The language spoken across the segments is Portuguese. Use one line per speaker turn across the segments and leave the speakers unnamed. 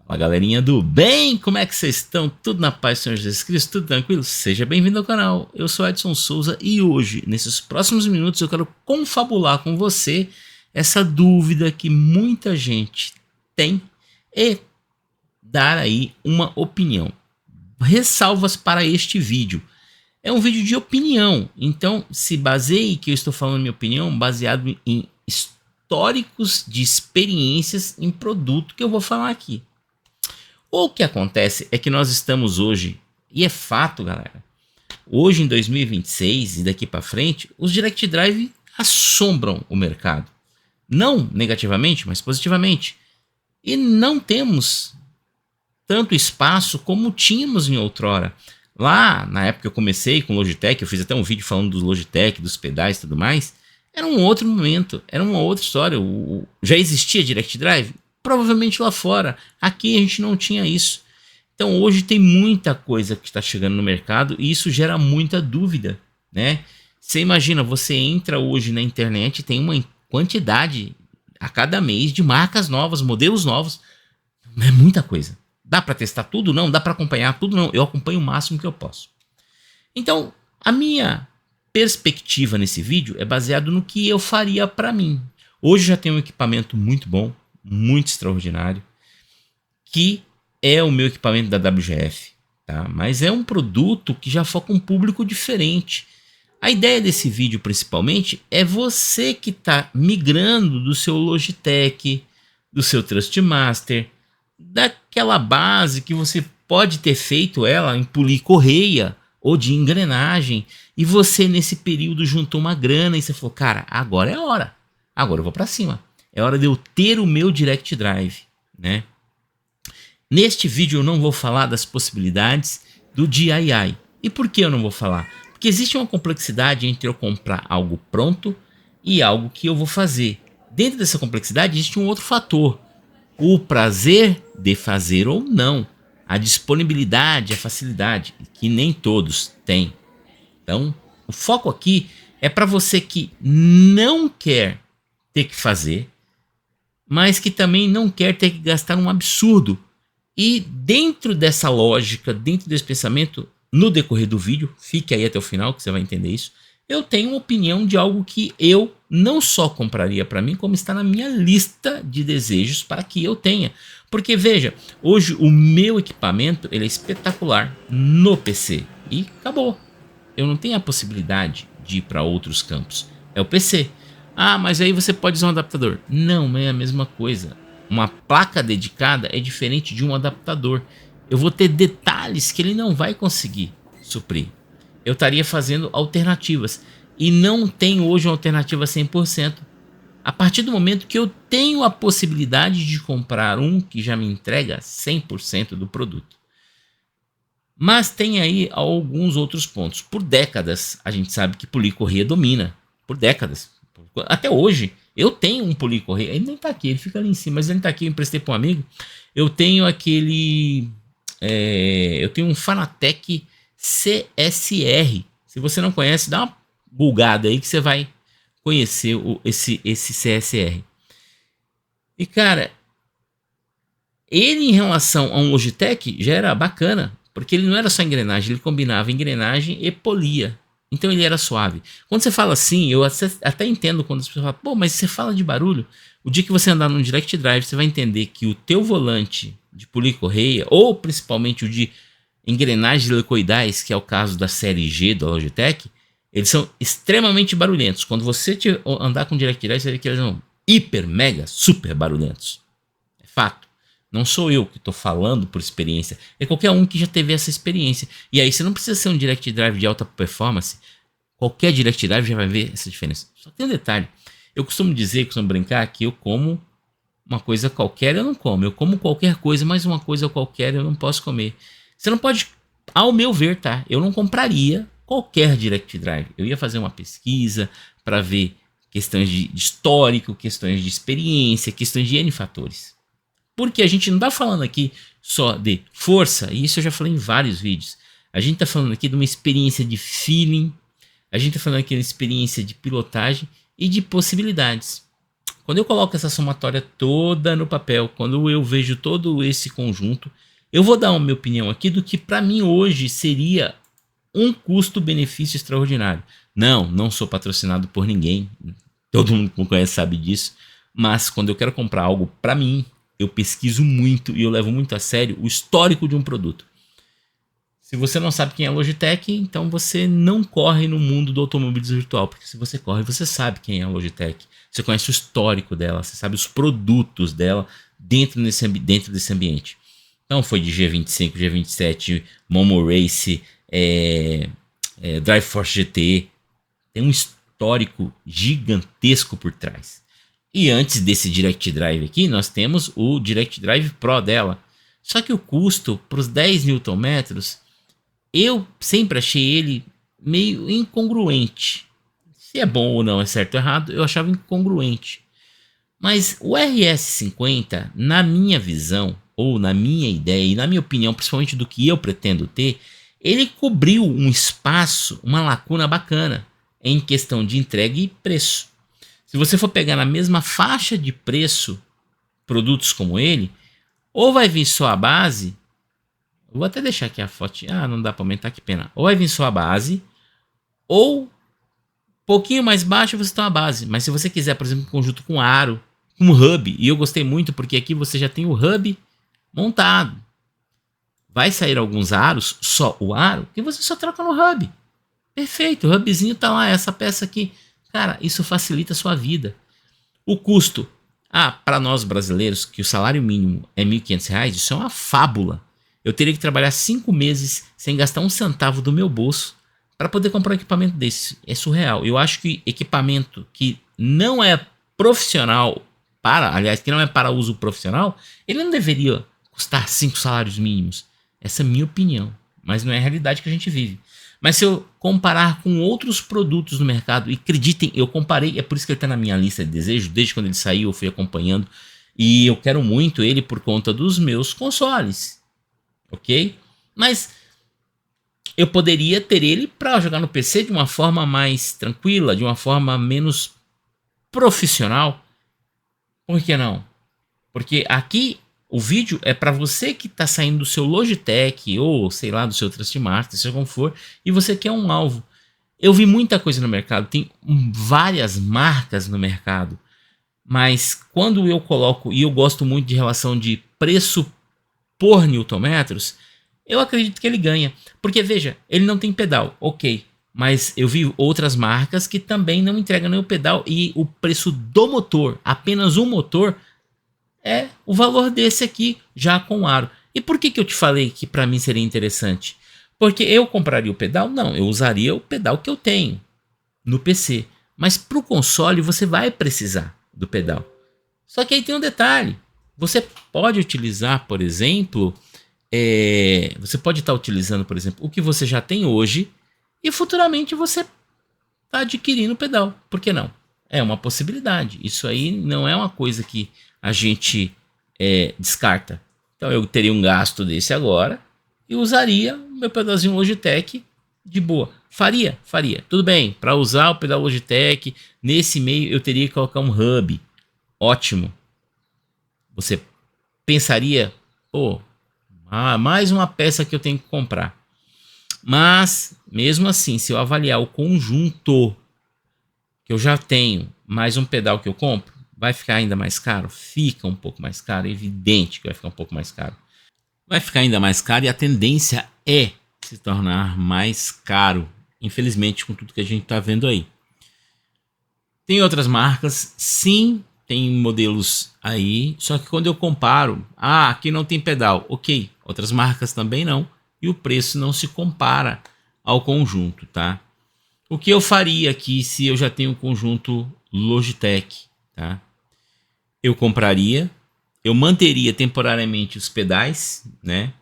Fala, galerinha do bem, como é que vocês estão? Tudo na paz do Senhor Jesus Cristo? Tudo tranquilo? Seja bem-vindo ao canal, eu sou Edson Souza e hoje, nesses próximos minutos, eu quero confabular com você essa dúvida que muita gente tem e dar aí uma opinião. Ressalvas para este vídeo. É um vídeo de opinião, então se baseie que eu estou falando minha opinião baseado em históricos de experiências em produto que eu vou falar aqui. O que acontece é que nós estamos hoje, e é fato, galera, hoje em 2026 e daqui para frente, os Direct Drive assombram o mercado. Não negativamente, mas positivamente. E não temos tanto espaço como tínhamos em outrora. Lá, na época que eu comecei com Logitech, eu fiz até um vídeo falando do Logitech, dos pedais e tudo mais, era um outro momento, era uma outra história. Já existia Direct Drive? Provavelmente lá fora. Aqui a gente não tinha isso. Então hoje tem muita coisa que está chegando no mercado e isso gera muita dúvida, né? Você imagina, você entra hoje na internet e tem uma quantidade a cada mês de marcas novas, modelos novos. É muita coisa. Dá para testar tudo? Não. Dá para acompanhar tudo? Não. Eu acompanho o máximo que eu posso. Então, a minha perspectiva nesse vídeo é baseado no que eu faria para mim. Hoje já tenho um equipamento muito bom, muito extraordinário, que é o meu equipamento da WGF, tá? Mas é um produto que já foca um público diferente. A ideia desse vídeo principalmente é você que está migrando do seu Logitech, do seu Trustmaster, daquela base que você pode ter feito ela em polir correia ou de engrenagem, e você nesse período juntou uma grana e você falou, cara, agora é a hora, agora eu vou para cima. É hora de eu ter o meu Direct Drive, né? Neste vídeo eu não vou falar das possibilidades do DIY. E por que eu não vou falar? Porque existe uma complexidade entre eu comprar algo pronto e algo que eu vou fazer. Dentro dessa complexidade existe um outro fator. O prazer de fazer ou não. A disponibilidade, a facilidade, que nem todos têm. Então, o foco aqui é para você que não quer ter que fazer, mas que também não quer ter que gastar um absurdo. E dentro dessa lógica, dentro desse pensamento, no decorrer do vídeo, fique aí até o final que você vai entender isso, eu tenho uma opinião de algo que eu não só compraria para mim, como está na minha lista de desejos para que eu tenha. Porque veja, hoje o meu equipamento ele é espetacular no PC e acabou. Eu não tenho a possibilidade de ir para outros campos. É o PC. Ah, mas aí você pode usar um adaptador. Não, é a mesma coisa. Uma placa dedicada é diferente de um adaptador. Eu vou ter detalhes que ele não vai conseguir suprir. Eu estaria fazendo alternativas. E não tenho hoje uma alternativa 100%. A partir do momento que eu tenho a possibilidade de comprar um que já me entrega 100% do produto. Mas tem aí alguns outros pontos. Por décadas, a gente sabe que polir correia domina. Por décadas. Até hoje, eu tenho um polir correia. Ele nem tá aqui, ele fica ali em cima. Mas ele não tá aqui, eu emprestei para um amigo. Eu tenho aquele... eu tenho um Fanatec CSR. Se você não conhece, dá uma bugada aí que você vai conhecer esse CSR. E cara, ele em relação a um Logitech já era bacana. Porque ele não era só engrenagem, ele combinava engrenagem e polia. Então ele era suave. Quando você fala assim, eu até entendo quando as pessoas falam, pô, mas você fala de barulho. O dia que você andar no Direct Drive, você vai entender que o teu volante de polir correia, ou principalmente o de engrenagens helicoidais, que é o caso da série G da Logitech, eles são extremamente barulhentos. Quando você andar com Direct Drive, você vai ver que eles são hiper, mega, super barulhentos. É fato. Não sou eu que estou falando por experiência. É qualquer um que já teve essa experiência. E aí você não precisa ser um Direct Drive de alta performance. Qualquer Direct Drive já vai ver essa diferença. Só tem um detalhe. Eu costumo dizer, costumo brincar que eu como uma coisa qualquer, eu não como. Eu como qualquer coisa, mas uma coisa qualquer eu não posso comer. Você não pode, ao meu ver, tá? Eu não compraria qualquer Direct Drive. Eu ia fazer uma pesquisa para ver questões de histórico, questões de experiência, questões de N fatores. Porque a gente não está falando aqui só de força, e isso eu já falei em vários vídeos. A gente está falando aqui de uma experiência de feeling, a gente está falando aqui de uma experiência de pilotagem e de possibilidades. Quando eu coloco essa somatória toda no papel, quando eu vejo todo esse conjunto, eu vou dar uma minha opinião aqui do que para mim hoje seria um custo-benefício extraordinário. Não sou patrocinado por ninguém, todo mundo que me conhece sabe disso, mas quando eu quero comprar algo para mim, eu pesquiso muito e eu levo muito a sério o histórico de um produto. Se você não sabe quem é a Logitech, então você não corre no mundo do automobilismo virtual, porque se você corre, você sabe quem é a Logitech. Você conhece o histórico dela, você sabe os produtos dela dentro desse ambiente. Então foi de G25, G27, Momo Race, Drive Force GT. Tem um histórico gigantesco por trás. E antes desse Direct Drive aqui, nós temos o Direct Drive Pro dela. Só que o custo para os 10 Nm, eu sempre achei ele meio incongruente. Se é bom ou não, é certo ou errado, eu achava incongruente. Mas o RS50, na minha visão, ou na minha ideia e na minha opinião, principalmente do que eu pretendo ter, ele cobriu um espaço, uma lacuna bacana em questão de entrega e preço. Se você for pegar na mesma faixa de preço produtos como ele, ou vai vir só a base, vou até deixar aqui a foto, não dá para aumentar, que pena, ou vai vir só a base, ou um pouquinho mais baixo você tem uma base, mas se você quiser, por exemplo, um conjunto com aro, com hub, e eu gostei muito porque aqui você já tem o hub montado, vai sair alguns aros, só o aro, que você só troca no hub, perfeito, o hubzinho tá lá, essa peça aqui. Cara, isso facilita a sua vida. O custo, para nós brasileiros, que o salário mínimo é R$ 1.500, isso é uma fábula. Eu teria que trabalhar 5 meses sem gastar um centavo do meu bolso para poder comprar um equipamento desse. É surreal. Eu acho que equipamento que não é profissional, que não é para uso profissional, ele não deveria custar 5 salários mínimos. Essa é a minha opinião, mas não é a realidade que a gente vive. Mas se eu comparar com outros produtos no mercado, e acreditem, eu comparei, é por isso que ele está na minha lista de desejos, desde quando ele saiu eu fui acompanhando, e eu quero muito ele por conta dos meus consoles, ok? Mas eu poderia ter ele para jogar no PC de uma forma mais tranquila, de uma forma menos profissional. Por que não? Porque aqui o vídeo é para você que está saindo do seu Logitech ou sei lá do seu Trustmaster, seja como for, e você quer um alvo. Eu vi muita coisa no mercado, tem várias marcas no mercado, mas quando eu coloco, e eu gosto muito de relação de preço por newtonmetros, eu acredito que ele ganha. Porque veja, ele não tem pedal, ok, mas eu vi outras marcas que também não entregam nem o pedal e o preço do motor, apenas um motor, é o valor desse aqui, já com aro. E por que eu te falei que para mim seria interessante? Porque eu compraria o pedal? Não, eu usaria o pedal que eu tenho no PC. Mas para o console você vai precisar do pedal. Só que aí tem um detalhe. Você pode utilizar, por exemplo, você pode estar utilizando, por exemplo, o que você já tem hoje e futuramente você está adquirindo o pedal. Por que não? É uma possibilidade. Isso aí não é uma coisa que a gente descarta. Então eu teria um gasto desse agora e usaria o meu pedalzinho Logitech de boa. Faria. Tudo bem, para usar o pedal Logitech, nesse meio eu teria que colocar um hub. Ótimo. Você pensaria, mais uma peça que eu tenho que comprar. Mas, mesmo assim, se eu avaliar o conjunto que eu já tenho, mais um pedal que eu compro, vai ficar ainda mais caro? Fica um pouco mais caro, é evidente que vai ficar um pouco mais caro. Vai ficar ainda mais caro e a tendência é se tornar mais caro, infelizmente, com tudo que a gente está vendo aí. Tem outras marcas, sim, tem modelos aí, só que quando eu comparo, aqui não tem pedal, ok, outras marcas também não, e o preço não se compara ao conjunto, tá? O que eu faria aqui se eu já tenho um conjunto Logitech, tá? Eu compraria, eu manteria temporariamente os pedais, né?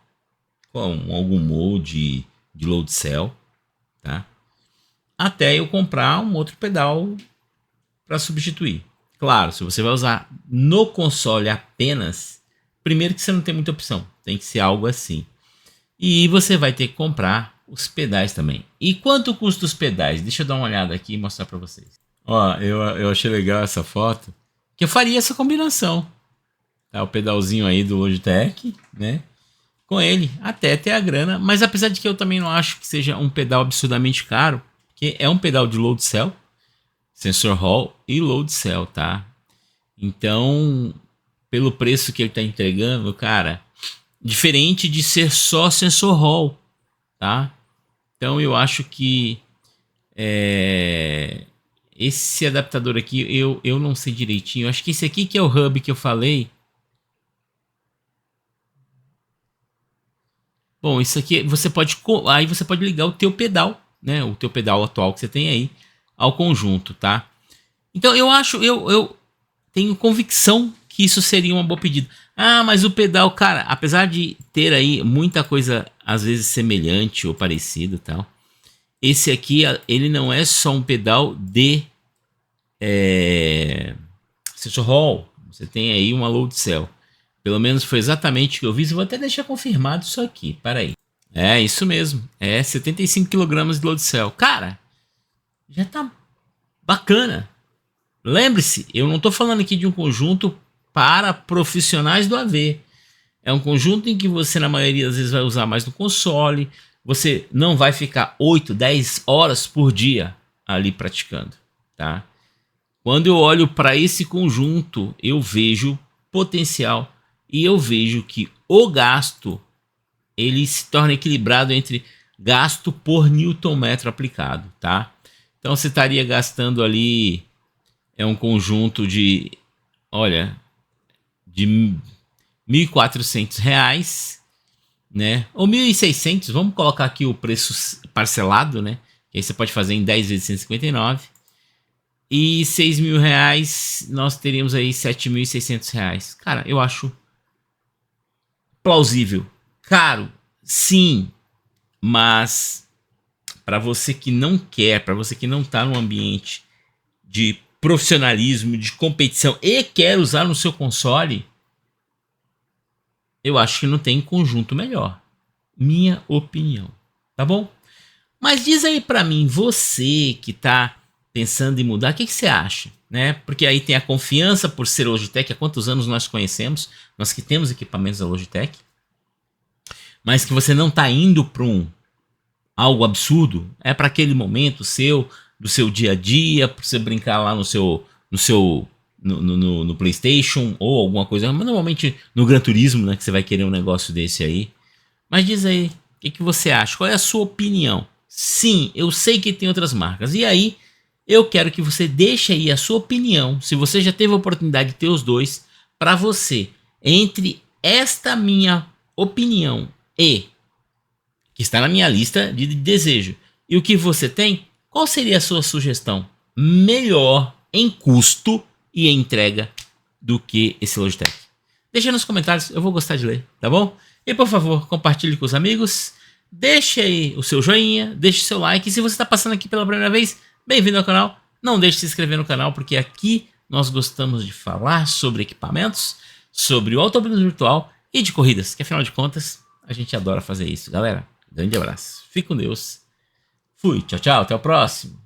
Com algum molde de load cell, tá? Até eu comprar um outro pedal para substituir. Claro, se você vai usar no console apenas, primeiro que você não tem muita opção, tem que ser algo assim. E você vai ter que comprar os pedais também. E quanto custa os pedais? Deixa eu dar uma olhada aqui e mostrar para vocês. Ó, eu achei legal essa foto, que eu faria essa combinação. Tá, o pedalzinho aí do Logitech, né? Com ele, até ter a grana. Mas apesar de que eu também não acho que seja um pedal absurdamente caro, porque é um pedal de load cell, sensor hall e load cell, tá? Então, pelo preço que ele tá entregando, cara, diferente de ser só sensor hall, tá? Então eu acho que esse adaptador aqui, eu não sei direitinho. Eu acho que esse aqui que é o hub que eu falei. Bom, isso aqui você pode, aí você pode ligar o teu pedal, né? O teu pedal atual que você tem aí ao conjunto, tá? Então eu tenho convicção que isso seria uma boa pedida. Ah, mas o pedal, cara, apesar de ter aí muita coisa às vezes semelhante ou parecido e tal, esse aqui, ele não é só um pedal de sensor hall. Você tem aí uma load cell. Pelo menos foi exatamente o que eu vi. Eu vou até deixar confirmado isso aqui. Para aí. É isso mesmo. É 75 kg de load cell. Cara, já tá bacana. Lembre-se, eu não estou falando aqui de um conjunto para profissionais do AV. É um conjunto em que você, na maioria das vezes, vai usar mais no console. Você não vai ficar 8, 10 horas por dia ali praticando, tá? Quando eu olho para esse conjunto, eu vejo potencial e eu vejo que o gasto ele se torna equilibrado entre gasto por Newton metro aplicado, tá? Então você estaria gastando ali um conjunto de, olha, de R$ 1.400, né? Ou 1.600, vamos colocar aqui o preço parcelado, né? Que aí você pode fazer em 10 vezes 159. E R$ 6.000, nós teríamos aí R$ 7.600. Cara, eu acho plausível. Caro, sim, mas para você que não quer, para você que não tá num ambiente de profissionalismo, de competição e quer usar no seu console, eu acho que não tem conjunto melhor. Minha opinião, tá bom? Mas diz aí pra mim, você que tá pensando em mudar, o que você acha? Né? Porque aí tem a confiança por ser Logitech. Há quantos anos nós conhecemos? Nós que temos equipamentos da Logitech. Mas que você não tá indo para algo absurdo. É para aquele momento seu, do seu dia a dia, para você brincar lá no PlayStation ou alguma coisa. Mas normalmente no Gran Turismo, né, que você vai querer um negócio desse aí. Mas diz aí, o que você acha? Qual é a sua opinião? Sim, eu sei que tem outras marcas. E aí, eu quero que você deixe aí a sua opinião, se você já teve a oportunidade de ter os dois, para você, entre esta minha opinião e que está na minha lista de desejo e o que você tem, qual seria a sua sugestão melhor em custo e entrega do que esse Logitech? Deixa nos comentários, eu vou gostar de ler, tá bom? E por favor, compartilhe com os amigos, deixe aí o seu joinha, deixe o seu like. E se você está passando aqui pela primeira vez, bem-vindo ao canal. Não deixe de se inscrever no canal, porque aqui nós gostamos de falar sobre equipamentos, sobre o automobilismo virtual e de corridas, que afinal de contas, a gente adora fazer isso, galera. Grande abraço, fique com Deus, fui, tchau, tchau, até o próximo.